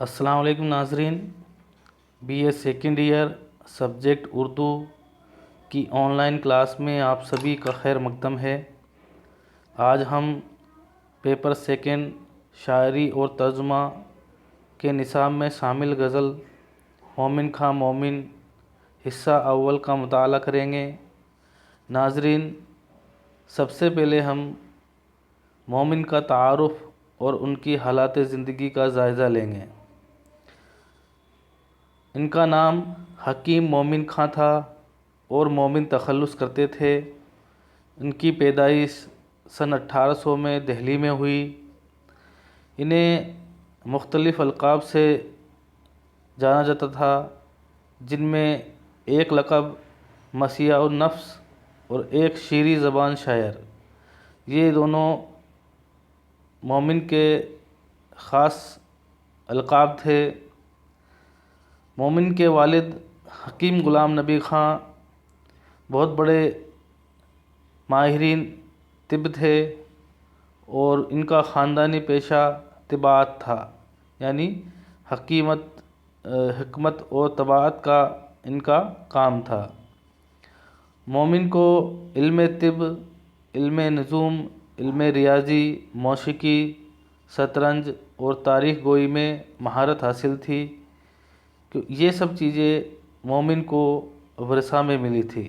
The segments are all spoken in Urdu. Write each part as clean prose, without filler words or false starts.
السلام علیکم ناظرین، B A second year subject Urdu کی آن لائن کلاس میں آپ سبھی کا خیر مقدم ہے۔ آج ہم پیپر سیکنڈ شاعری اور ترجمہ کے نصاب میں شامل غزل مومن خاں مومن حصہ اول کا مطالعہ کریں گے۔ ناظرین، سب سے پہلے ہم مومن کا تعارف اور ان کی حالات زندگی کا جائزہ لیں گے۔ ان کا نام حکیم مومن خاں تھا اور مومن تخلص کرتے تھے۔ ان کی پیدائش سن 1800 میں دہلی میں ہوئی۔ انہیں مختلف القاب سے جانا جاتا تھا، جن میں ایک لقب مسیح النفس اور ایک شیریں زبان شاعر، یہ دونوں مومن کے خاص القاب تھے۔ مومن کے والد حکیم غلام نبی خاں بہت بڑے ماہرین طب تھے اور ان کا خاندانی پیشہ طباعت تھا، یعنی حکمت اور طباعت کا ان کا کام تھا۔ مومن کو علم طب، علم نجوم، علم ریاضی، موسیقی، شطرنج اور تاریخ گوئی میں مہارت حاصل تھی۔ یہ سب چیزیں مومن کو ورثہ میں ملی تھی۔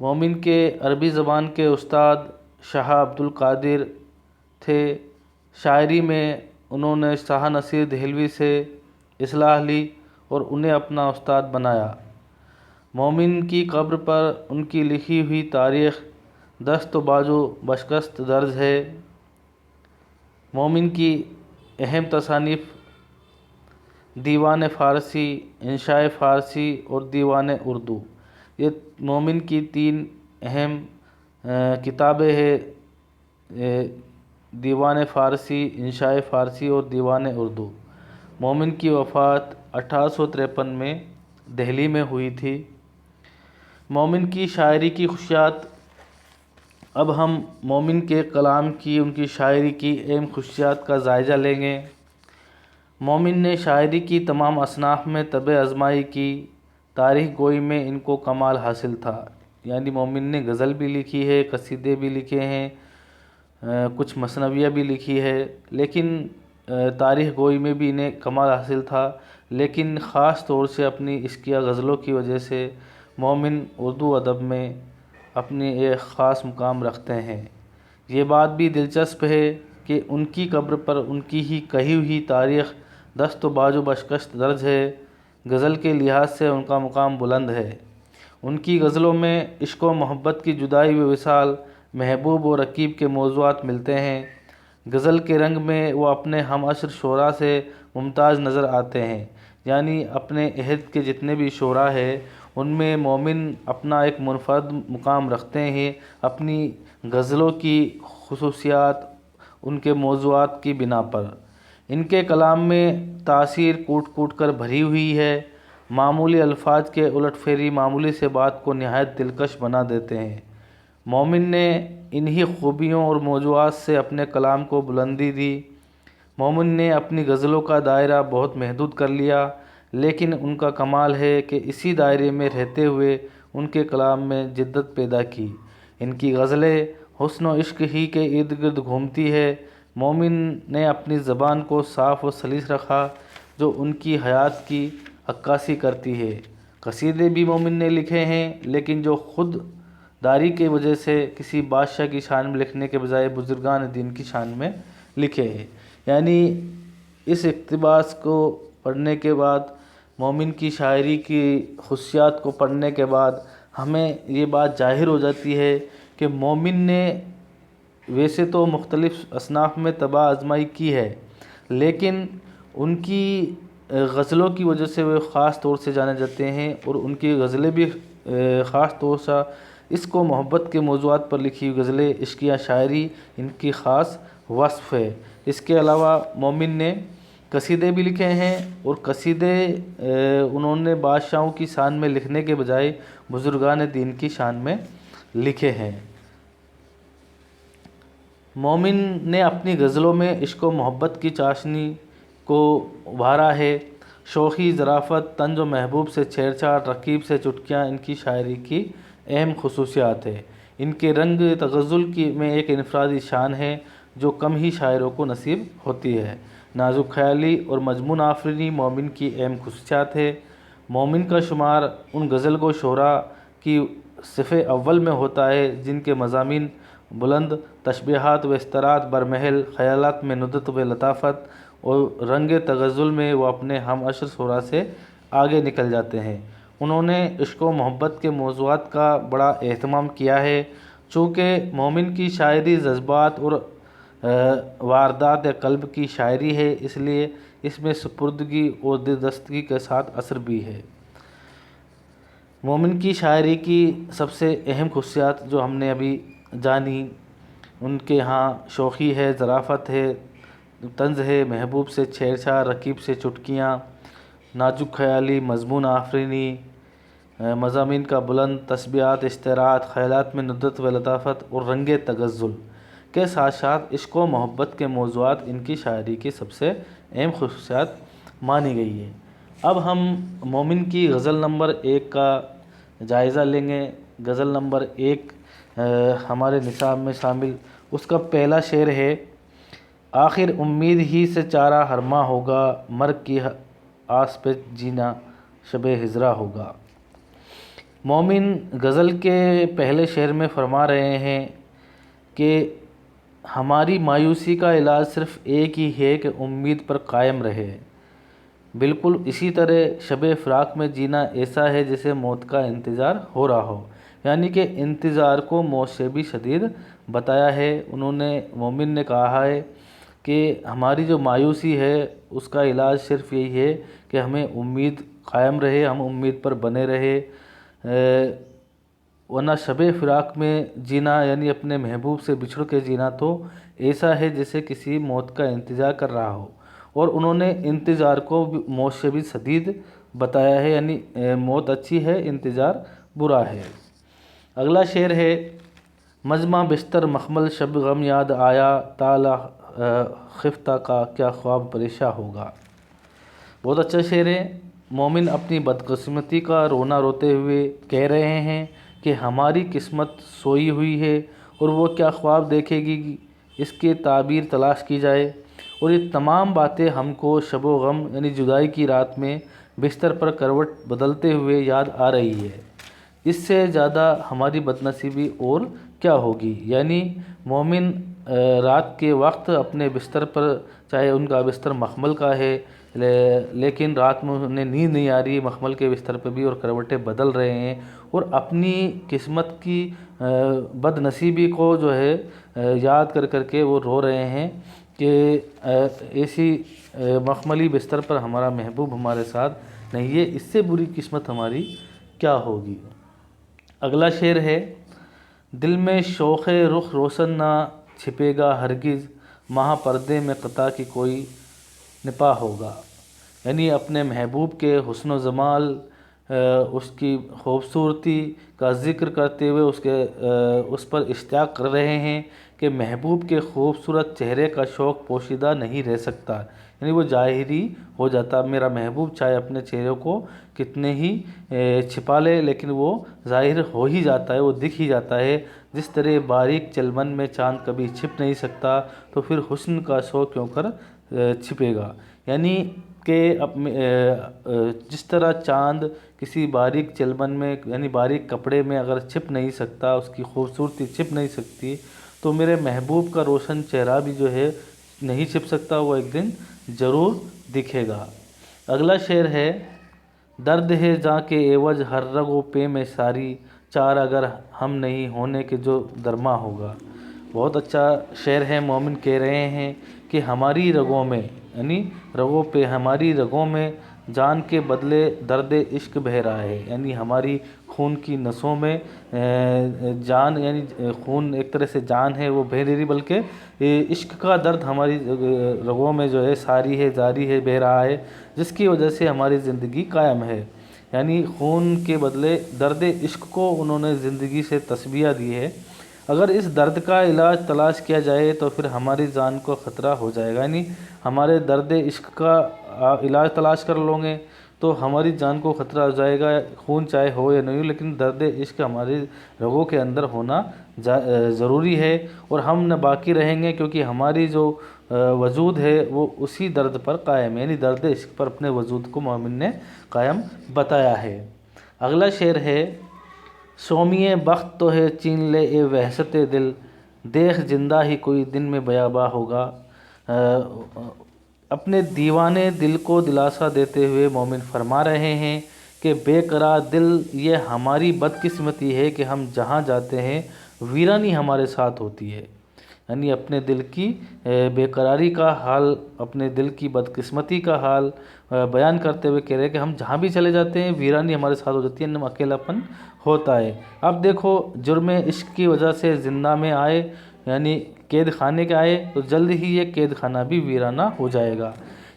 مومن کے عربی زبان کے استاد شاہ عبد القادر تھے۔ شاعری میں انہوں نے شاہ نصیر دہلوی سے اصلاح لی اور انہیں اپنا استاد بنایا۔ مومن کی قبر پر ان کی لکھی ہوئی تاریخ دست و بازو بشکست درج ہے۔ مومن کی اہم تصانیف دیوان فارسی، انشائے فارسی اور دیوان اردو، یہ مومن کی تین اہم کتابیں ہیں، دیوان فارسی، انشائے فارسی اور دیوان اردو۔ مومن کی وفات 1853 میں دہلی میں ہوئی تھی۔ مومن کی شاعری کی خصوصیات۔ اب ہم مومن کے کلام کی، ان کی شاعری کی اہم خصوصیات کا جائزہ لیں گے۔ مومن نے شاعری کی تمام اصناف میں طبع آزمائی کی۔ تاریخ گوئی میں ان کو کمال حاصل تھا، یعنی مومن نے غزل بھی لکھی ہے، قصیدے بھی لکھے ہیں، کچھ مثنویہ بھی لکھی ہے، لیکن تاریخ گوئی میں بھی انہیں کمال حاصل تھا۔ لیکن خاص طور سے اپنی عشقیہ غزلوں کی وجہ سے مومن اردو ادب میں اپنی ایک خاص مقام رکھتے ہیں۔ یہ بات بھی دلچسپ ہے کہ ان کی قبر پر ان کی ہی کہی ہوئی تاریخ دست و بازو بشکست درج ہے۔ غزل کے لحاظ سے ان کا مقام بلند ہے۔ ان کی غزلوں میں عشق و محبت کی جدائی و وصال، محبوب و رقیب کے موضوعات ملتے ہیں۔ غزل کے رنگ میں وہ اپنے ہم عصر شعراء سے ممتاز نظر آتے ہیں، یعنی اپنے عہد کے جتنے بھی شعراء ہیں ان میں مومن اپنا ایک منفرد مقام رکھتے ہیں، اپنی غزلوں کی خصوصیات، ان کے موضوعات کی بنا پر۔ ان کے کلام میں تاثیر کوٹ کوٹ کر بھری ہوئی ہے۔ معمولی الفاظ کے الٹ پھیری معمولی سے بات کو نہایت دلکش بنا دیتے ہیں۔ مومن نے انہی خوبیوں اور موضوعات سے اپنے کلام کو بلندی دی۔ مومن نے اپنی غزلوں کا دائرہ بہت محدود کر لیا، لیکن ان کا کمال ہے کہ اسی دائرے میں رہتے ہوئے ان کے کلام میں جدت پیدا کی۔ ان کی غزلیں حسن و عشق ہی کے ارد گرد گھومتی ہے۔ مومن نے اپنی زبان کو صاف و سلیس رکھا، جو ان کی حیات کی عکاسی کرتی ہے۔ قصیدے بھی مومن نے لکھے ہیں، لیکن جو خود داری کی وجہ سے کسی بادشاہ کی شان میں لکھنے کے بجائے بزرگان دین کی شان میں لکھے ہیں۔ یعنی اس اقتباس کو پڑھنے کے بعد، مومن کی شاعری کی خصوصیات کو پڑھنے کے بعد ہمیں یہ بات ظاہر ہو جاتی ہے کہ مومن نے ویسے تو مختلف اصناف میں طبع آزمائی کی ہے، لیکن ان کی غزلوں کی وجہ سے وہ خاص طور سے جانے جاتے ہیں، اور ان کی غزلیں بھی خاص طور سے اس کو محبت کے موضوعات پر لکھی ہوئی غزلیں، عشقیہ شاعری ان کی خاص وصف ہے۔ اس کے علاوہ مومن نے قصیدے بھی لکھے ہیں، اور قصیدے انہوں نے بادشاہوں کی شان میں لکھنے کے بجائے بزرگان دین کی شان میں لکھے ہیں۔ مومن نے اپنی غزلوں میں عشق و محبت کی چاشنی کو ابھارا ہے۔ شوخی، ظرافت، طنز و محبوب سے چھیڑ چھاڑ، رکیب سے چٹکیاں ان کی شاعری کی اہم خصوصیات ہیں۔ ان کے رنگ تغزل میں ایک انفرادی شان ہے جو کم ہی شاعروں کو نصیب ہوتی ہے۔ نازک خیالی اور مضمون آفرینی مومن کی اہم خصوصیات ہے۔ مومن کا شمار ان غزل گو شعراء کی صف اول میں ہوتا ہے جن کے مضامین بلند، تشبیہات و استعارات برمحل، خیالات میں ندرت و لطافت اور رنگ تغزل میں وہ اپنے ہم عصر شعراء سے آگے نکل جاتے ہیں۔ انہوں نے عشق و محبت کے موضوعات کا بڑا اہتمام کیا ہے۔ چونکہ مومن کی شاعری جذبات اور واردات قلب کی شاعری ہے، اس لیے اس میں سپردگی اور دلدستگی کے ساتھ اثر بھی ہے۔ مومن کی شاعری کی سب سے اہم خصوصیات جو ہم نے ابھی جانی، ان کے ہاں شوخی ہے، ظرافت ہے، طنز ہے، محبوب سے چھیڑ چھاڑ، رکیب سے چٹکیاں، نازک خیالی، مضمون آفرینی، مضامین کا بلند، تشبیہات، استعارات، خیالات میں ندرت و لطافت اور رنگ تغزل کے ساتھ ساتھ عشق و محبت کے موضوعات ان کی شاعری کی سب سے اہم خصوصیات مانی گئی ہے۔ اب ہم مومن کی غزل نمبر 1 کا جائزہ لیں گے۔ غزل نمبر 1 ہمارے نصاب میں شامل، اس کا پہلا شعر ہے: آخر امید ہی سے چارہ ہرما ہوگا، مرگ کی آس پہ جینا شب ہجرا ہوگا۔ مومن غزل کے پہلے شعر میں فرما رہے ہیں کہ ہماری مایوسی کا علاج صرف ایک ہی ہے کہ امید پر قائم رہے۔ بالکل اسی طرح شب فراق میں جینا ایسا ہے جیسے موت کا انتظار ہو رہا ہو، یعنی کہ انتظار کو موت سے بھی شدید بتایا ہے۔ انہوں نے مومن نے کہا ہے کہ ہماری جو مایوسی ہے اس کا علاج صرف یہی ہے کہ ہمیں امید قائم رہے، ہم امید پر بنے رہے، ورنہ شب فراق میں جینا یعنی اپنے محبوب سے بچھڑ کے جینا تو ایسا ہے جیسے کسی موت کا انتظار کر رہا ہو، اور انہوں نے انتظار کو موت سے بھی شدید بتایا ہے، یعنی موت اچھی ہے، انتظار برا ہے۔ اگلا شعر ہے: مجمع بستر مخمل شب غم یاد آیا، تالا خفتہ کا کیا خواب پریشاں ہوگا۔ بہت اچھا شعر ہے۔ مومن اپنی بدقسمتی کا رونا روتے ہوئے کہہ رہے ہیں کہ ہماری قسمت سوئی ہوئی ہے اور وہ کیا خواب دیکھے گی، اس کی تعبیر تلاش کی جائے، اور یہ تمام باتیں ہم کو شب و غم یعنی جدائی کی رات میں بستر پر کروٹ بدلتے ہوئے یاد آ رہی ہے۔ اس سے زیادہ ہماری بدنصیبی اور کیا ہوگی، یعنی مومن رات کے وقت اپنے بستر پر، چاہے ان کا بستر مخمل کا ہے لیکن رات میں انہیں نیند نہیں آ رہی، مخمل کے بستر پہ بھی اور کروٹیں بدل رہے ہیں، اور اپنی قسمت کی بد نصیبی کو جو ہے یاد کر کر کے وہ رو رہے ہیں کہ ایسی مخملی بستر پر ہمارا محبوب ہمارے ساتھ نہیں ہے، اس سے بری قسمت ہماری کیا ہوگی۔ اگلا شعر ہے: دل میں شوق رخ روشن نہ چھپے گا ہرگز، ماہ پردے میں قطع کی کوئی نپاہ ہوگا۔ یعنی اپنے محبوب کے حسن و جمال، اس کی خوبصورتی کا ذکر کرتے ہوئے اس پر اشتیاق کر رہے ہیں کہ محبوب کے خوبصورت چہرے کا شوق پوشیدہ نہیں رہ سکتا، یعنی وہ ظاہری ہو جاتا۔ میرا محبوب چاہے اپنے چہرے کو کتنے ہی چھپا لے لیکن وہ ظاہر ہو ہی جاتا ہے، وہ دکھ ہی جاتا ہے۔ جس طرح باریک چلمن میں چاند کبھی چھپ نہیں سکتا تو پھر حسن کا شوق کیوں کر چھپے گا، یعنی کہ جس طرح چاند کسی باریک چلمن میں یعنی باریک کپڑے میں اگر چھپ نہیں سکتا، اس کی خوبصورتی چھپ نہیں سکتی، تو میرے محبوب کا روشن چہرہ بھی جو ہے نہیں چھپ سکتا، وہ ایک دن ضرور دکھے گا۔ اگلا شعر ہے: درد ہے جاں کے عوض ہر رگ و پے میں ساری، چار اگر ہم نہیں ہونے کے جو درما ہوگا۔ بہت اچھا شعر ہے۔ مومن کہہ رہے ہیں کہ ہماری رگوں میں یعنی رگوں پہ، ہماری رگوں میں جان کے بدلے درد عشق بہہ رہا ہے، یعنی ہماری خون کی نسوں میں جان یعنی خون ایک طرح سے جان ہے وہ بہہ نہیں رہی، بلکہ عشق کا درد ہماری رگوں میں جو ہے ساری ہے، جاری ہے، بہہ رہا ہے، جس کی وجہ سے ہماری زندگی قائم ہے۔ یعنی خون کے بدلے درد عشق کو انہوں نے زندگی سے تشبیہ دی ہے۔ اگر اس درد کا علاج تلاش کیا جائے تو پھر ہماری جان کو خطرہ ہو جائے گا، یعنی ہمارے درد عشق کا علاج تلاش کر لوں گے تو ہماری جان کو خطرہ ہو جائے گا، خون چاہے ہو یا نہیں ہو، لیکن درد عشق ہماری رگوں کے اندر ہونا ضروری ہے، اور ہم نہ باقی رہیں گے، کیونکہ ہماری جو وجود ہے وہ اسی درد پر قائم ہے، یعنی درد عشق پر اپنے وجود کو مومن نے قائم بتایا ہے۔ اگلا شعر ہے، سومیے بخت تو ہے چین لے اے وحشت دل، دیکھ زندہ ہی کوئی دن میں بیاباں ہوگا۔ اپنے دیوانے دل کو دلاسا دیتے ہوئے مومن فرما رہے ہیں کہ بے قرار دل، یہ ہماری بدقسمتی ہے کہ ہم جہاں جاتے ہیں ویرانی ہمارے ساتھ ہوتی ہے، یعنی اپنے دل کی بے قراری کا حال، اپنے دل کی بدقسمتی کا حال بیان کرتے ہوئے کہہ رہے ہیں کہ ہم جہاں بھی چلے جاتے ہیں ویرانی ہمارے ساتھ ہو جاتی ہے، ہم اکیلاپن ہوتا ہے۔ اب دیکھو، جرم عشق کی وجہ سے زندہ میں آئے، یعنی قید خانے کے آئے، تو جلد ہی یہ قید خانہ بھی ویرانہ ہو جائے گا،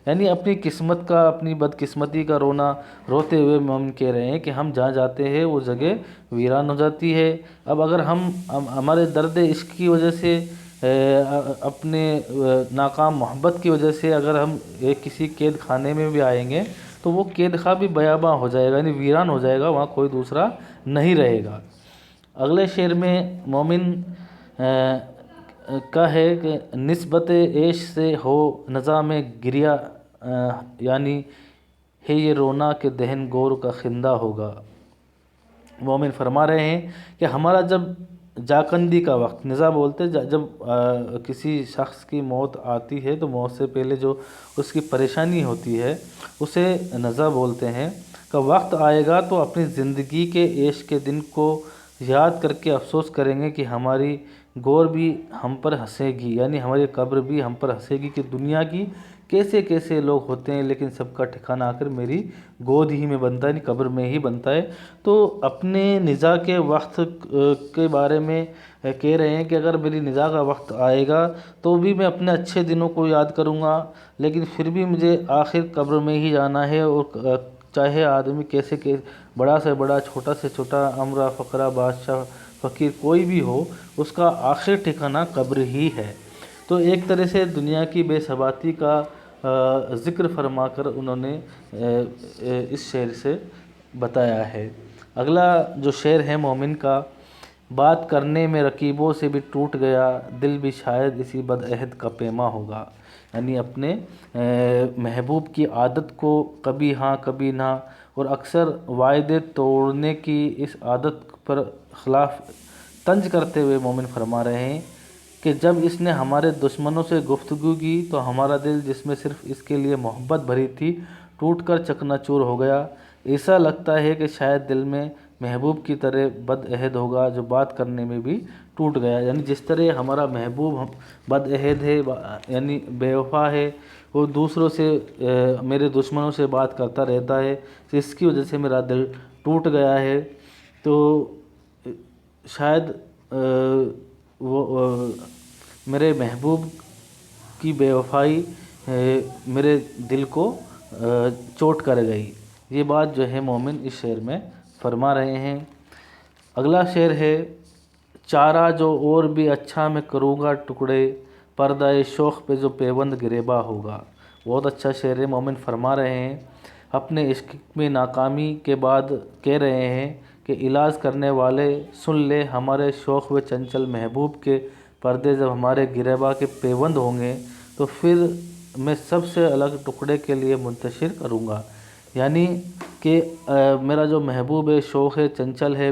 یعنی اپنی قسمت کا، اپنی بدقسمتی کا رونا روتے ہوئے مومن کہہ رہے ہیں کہ ہم جہاں جاتے ہیں وہ جگہ ویران ہو جاتی ہے۔ اب اگر ہم ہمارے درد عشق کی وجہ سے، اپنے ناکام محبت کی وجہ سے اگر ہم کسی قید خانے میں بھی آئیں گے تو وہ قید خانہ بھی بیاباں ہو جائے گا، یعنی ویران ہو جائے گا، وہاں کوئی دوسرا نہیں رہے گا۔ اگلے شعر میں مومن کا ہے کہ نسبت عیش سے ہو نظام گریہ، یعنی ہے یہ رونا کہ دہن گور کا خندہ ہوگا۔ مومن فرما رہے ہیں کہ ہمارا جب جاکندی کا وقت، نزا بولتے جب کسی شخص کی موت آتی ہے تو موت سے پہلے جو اس کی پریشانی ہوتی ہے اسے نزا بولتے ہیں، کا وقت آئے گا تو اپنی زندگی کے عیش کے دن کو یاد کر کے افسوس کریں گے کہ ہماری گور بھی ہم پر ہنسے گی، یعنی ہماری قبر بھی ہم پر ہنسے گی کہ دنیا کی کیسے کیسے لوگ ہوتے ہیں لیکن سب کا ٹھکانہ آ کر میری گود ہی میں بنتا ہے، یعنی قبر میں ہی بنتا ہے۔ تو اپنے نزا کے وقت کے بارے میں کہہ رہے ہیں کہ اگر میری نزا کا وقت آئے گا تو بھی میں اپنے اچھے دنوں کو یاد کروں گا، لیکن پھر بھی مجھے آخر قبر میں ہی جانا ہے، اور چاہے آدمی کیسے کہ بڑا سے بڑا، چھوٹا سے چھوٹا، امرا فقرا، بادشاہ فقیر کوئی بھی ہو، اس کا آخر ٹھکانہ قبر ہی ہے۔ تو ایک طرح سے دنیا کی بے ثباتی کا ذکر فرما کر انہوں نے اس شعر سے بتایا ہے۔ اگلا جو شعر ہے مومن کا، بات کرنے میں رقیبوں سے بھی ٹوٹ گیا، دل بھی شاید اسی بدعہد کا پیما ہوگا، یعنی اپنے محبوب کی عادت کو کبھی ہاں کبھی نہ، اور اکثر وعدے توڑنے کی اس عادت پر خلاف طنز کرتے ہوئے مومن فرما رہے ہیں کہ جب اس نے ہمارے دشمنوں سے گفتگو کی تو ہمارا دل جس میں صرف اس کے لیے محبت بھری تھی ٹوٹ کر چکنا چور ہو گیا۔ ایسا لگتا ہے کہ شاید دل میں محبوب کی طرح بد عہد ہوگا جو بات کرنے میں بھی ٹوٹ گیا، یعنی جس طرح ہمارا محبوب بد عہد ہے، یعنی بے وفا ہے، وہ دوسروں سے، میرے دشمنوں سے بات کرتا رہتا ہے، اس کی وجہ سے میرا دل ٹوٹ گیا ہے۔ تو شاید وہ میرے محبوب کی بے وفائی میرے دل کو چوٹ کر گئی، یہ بات جو ہے مومن اس شعر میں فرما رہے ہیں۔ اگلا شعر ہے، چارہ جو اور بھی اچھا میں کروں گا ٹکڑے، پردہ شوق پہ جو پیوند گریباں ہوگا۔ بہت اچھا شعر ہے، مومن فرما رہے ہیں اپنے عشق میں ناکامی کے بعد کہہ رہے ہیں کہ علاج کرنے والے سن لے، ہمارے شوق و چنچل محبوب کے پردے جب ہمارے گریباں کے پیوند ہوں گے تو پھر میں سب سے الگ ٹکڑے کے لیے منتشر کروں گا، یعنی کہ میرا جو محبوب ہے، شوق ہے، چنچل ہے،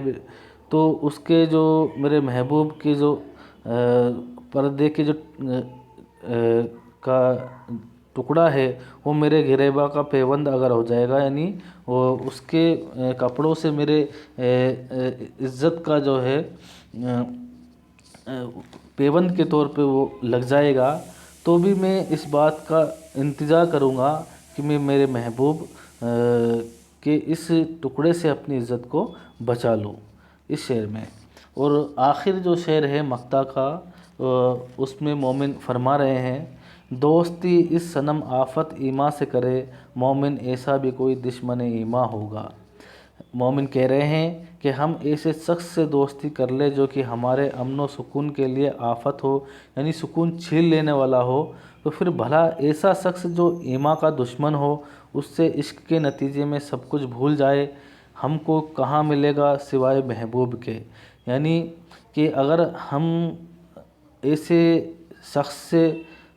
تو اس کے جو میرے محبوب کے جو پردے کے جو کا ٹکڑا ہے وہ میرے گریباں کا پیوند اگر ہو جائے گا، یعنی وہ اس کے کپڑوں سے میرے عزت کا جو ہے پیوند کے طور پہ وہ لگ جائے گا، تو بھی میں اس بات کا انتظار کروں گا کہ میں میرے محبوب کے اس ٹکڑے سے اپنی عزت کو بچا لوں اس شعر میں۔ اور آخر جو شعر ہے مقطع کا، اس میں مومن فرما رہے ہیں، دوستی اس صنم آفت ایما سے کرے، مومن ایسا بھی کوئی دشمن ایما ہوگا۔ مومن کہہ رہے ہیں کہ ہم ایسے شخص سے دوستی کر لے جو کہ ہمارے امن و سکون کے لیے آفت ہو، یعنی سکون چھین لینے والا ہو، تو پھر بھلا ایسا شخص جو ایمان کا دشمن ہو اس سے عشق کے نتیجے میں سب کچھ بھول جائے، ہم کو کہاں ملے گا سوائے محبوب کے۔ یعنی کہ اگر ہم ایسے شخص سے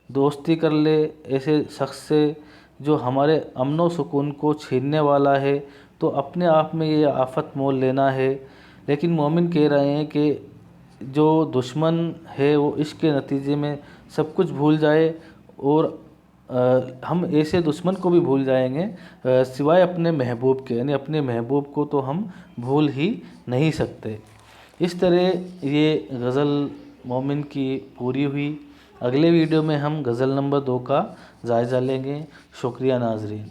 دوستی کر لے، ایسے شخص سے جو ہمارے امن و سکون کو چھیننے والا ہے، تو اپنے آپ میں یہ آفت مول لینا ہے۔ لیکن مومن کہہ رہے ہیں کہ جو دشمن ہے وہ عشق کے نتیجے میں سب کچھ بھول جائے، اور ہم ایسے دشمن کو بھی بھول جائیں گے سوائے اپنے محبوب کے، یعنی اپنے محبوب کو تو ہم بھول ہی نہیں سکتے۔ اس طرح یہ غزل مومن کی پوری ہوئی۔ اگلے ویڈیو میں ہم غزل نمبر 2 کا جائزہ لیں گے۔ شکریہ ناظرین۔